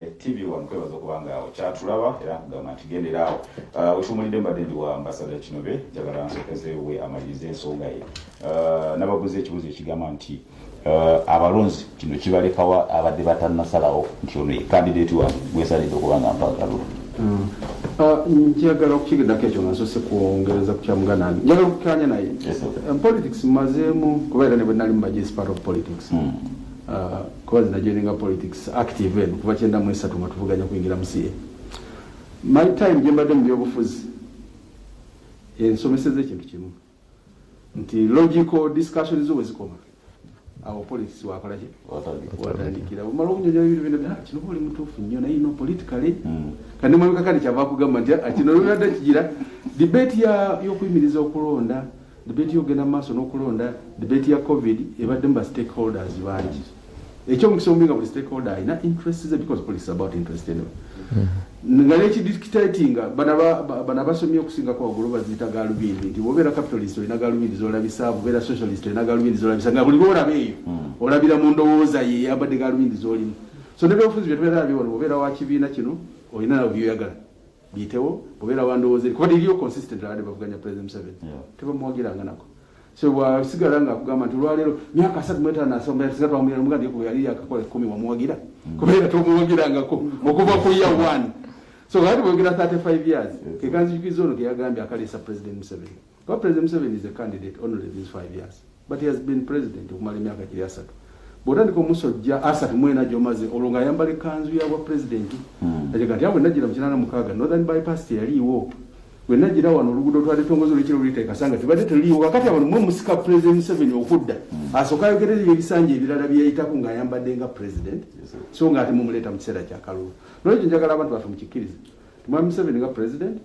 TV wankwebaza okubanga awo kyatulaba era kugamba nti gendera awo wetumulidde mbadde ndi wa ambasada Kinobe njagala nsokeze we amalirize ensonga ye nababuze ekibuzo ekigamba nti abalonzi kino kibalekawa abadde batannasalawo nti ono ye candidate wange gwesalidde okubanga mpagalulu njagala okukigendako ekyo nga nsose kwongereza ku kyamugana njagala okukanya naye politics mazeemu kubeera ne bwe nali mu budget part of politics kuba zinajoininga politics active eno kuva 93 nga tuvuganya kuyingira mu CA. My time gye mbadde mu byobufuzi ensomeseza ekintu kimu nti logical discussions zo wezikoma awo politics wakola ki watandikira omala okunyonyola ebintu bino kino buli mutuufu nnyo naye no politically kandi mwabika kandi kyava kugamba nti kino lulwadde kigira debate y'okuyimiriza okulonda debate y'okugenda mu maaso n'okulonda debate ya covid ebadde mu ba stakeholders bangi ekyo mukisa omulinga buli stakeholder alina interest ze because politics is about interest anyway nga nekidictatinga bana basomye okusingako waggulu baziyita galubindi nti bwobeera capitalist olina galubindi zolabisa bwobeera socialist olina galubindi zolabisa nga buli lwolaba eyo olabira mu ndowooza ye yabadde galubindi zolimu so nebyobufuzi byetubeera biwona bwobeera wa kibiina kino olina nabo byoyagala biyitewo bwobeera wandowooza eri kuba liriyo consistent abadde bavuganya president Museveni tebamuwagiranga nako so wasigala nga kugamba nti olwaleero myaka 3 nasomba sigala twamulira mugandi ko yali akakola 10 wamuwagira kubeera tomuwagirangako okuva ku year 1 so ngati bwogira 35 years kekanzi kizo no kiyagambye akalisa president Museveni kwa president Museveni is a candidate only these 5 years but he has been president okumala emyaka 3 botandika omusojja asatu mwena jomaze olonga yambale kanzu ya president ajega nti abwe nagira mu 86 northern bypass yaliwo wenagira wano oluguudo twali tongozo lukiro luliteeka sanga tibadde tuliwo wakati abantu mwe musika president Museveni okudda asoka yogereza ebisanje ebirala byeyitako nga ayambadde nga president so nga ati mumuleta mu kiseera kya kalulu nolwekyo njagala abantu baffe mukikirize tumwami Museveni nga president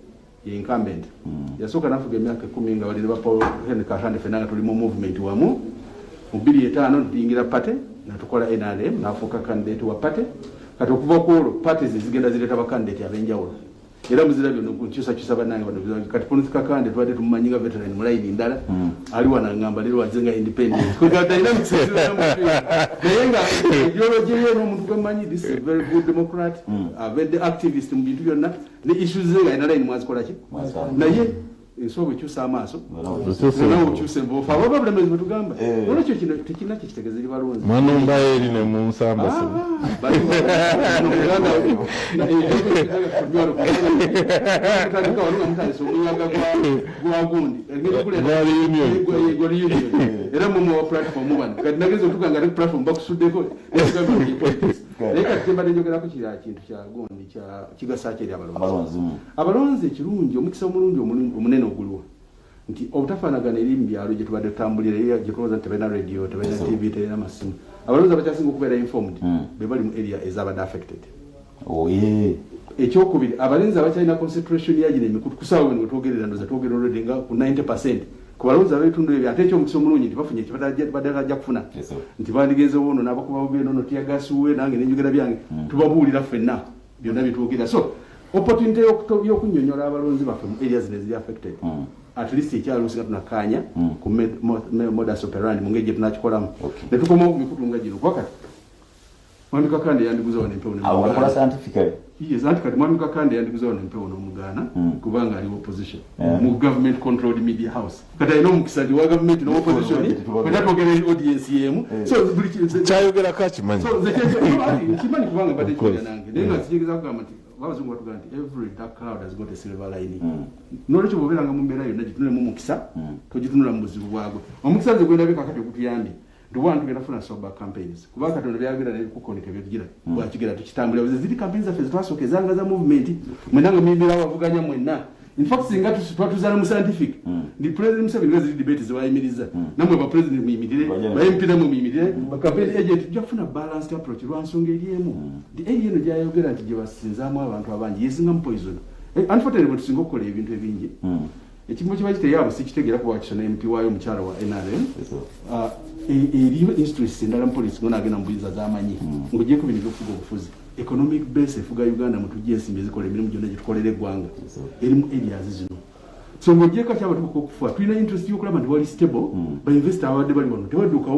ye incumbent yasooka nafuga emyaka 10 nga balira ba Paul Henry Kahande fenanga tuli mu movement wamu mu 2005 tuyingira party natukola NRM nafuuka candidate wa party kati okuva ku olwo parties zigenda zireta ba candidate abenjawulo era muzira byo nkukyusa banange bano kati politika kandi twadde tumanyinga veteran mu line ndala ali wanangamba lero wazenga independent ko ga dynamics nayenga ideology ye no muntu kwemanyi this is very good democrat a very activist mu bintu byonna ne issues ze ina line mwazikola ki naye ensobe kyusa amaso no kyuse mbofa abo problem ezitugamba nolo kyo kino tekina kitegeze libalonzi manumba eri ne mu nsamba se era mu platform bano kati nagezo tukanga ne platform bakusuddeko ekigamba politics leka temba njogera ko kira kintu kya gondi kya kigasa kiri abalonzi ekirungi omukisa omulungi omunene oguliwo nti obutafaanagana eri mu byalo gye tubadde tutambulira gye tuloza tebena radio tebena TV tebena masimu abalonzi abakyasinga okubeera informed be bali mu area ezabadde affected ekyokubiri abalenzi abakyalina concentration yagina emikutu kusaawa bwe twogerera ndoza twogera olwedde nga ku 90% ku balonzi abetundu ebyo ate ekyomukisa omulungi nti bafunye ekibadde ajja kufuna nti bandigenze wono n'abakuba bugendo no tiyagasuwe nange nenjogera byange tubabuulira ffenna byonna byetwogera so opportunity y'okunnyonnyola abalonzi baffe mu areas neziri affected at least ekyalo singa tunakanya ku modus operandi mu ngeri gye tunakikolamu ne tukoma ku mikutu nga gino kwakati mwami Kakande yandiguza wano empewo awakola scientifically yes kati mwami Kakande yandiguza wano empewo n'omugana kubanga ali opposition mu government controlled media house kati ayina omukisa wa government no opposition kwenda twogera audience yemu so kyayogera kakimanyi so kimanyi kubanga badde kyoya nange naye nga kigeza kugamba nti abazungu batugamba nti every dark cloud has got a silver lining nolwekyo bwobeeranga mu mbeera yonna gitunulemu omukisa togitunula mu buzibu bwagwe omukisa ze gwendabika kati okutuyambye nduwa ntugenda funa sober campaigns kuba katonda byagera ne kukonika byogira bwakigera tukitambulira ziri campaigns affe twasooka ezanga za movement mwenanga mibira bavuganya mwenna in fact singa twatuzana mu scientific ndi president Museveni nga ziri debate zibayimiriza namwe ba president muyimirire ba MP namwe muyimirire ba campaign agent tujafuna balanced approach lwansonga eriemu the alien gyayogera nti gye basinzaamu abantu abangi yesinga mu poison unfortunately tusinga okukola ebintu ebingi ekimu kiba kiteyabo sikitegera kuba kisona MP wayo omukyala wa NRM eriyo institutions endala mu police ngona agenda mu buyinza z'amanyi ng'ogyeko bino byokufuga obufuzi economic base efuga Uganda mu tujje ensimbi ezikola emirimu gyonna gye tukolera eggwanga eri mu areas zino so ng'ogyeko kyaba tukufa tulina interest y'okulaba nti wali stable ba investor abadde bali wano tebadduka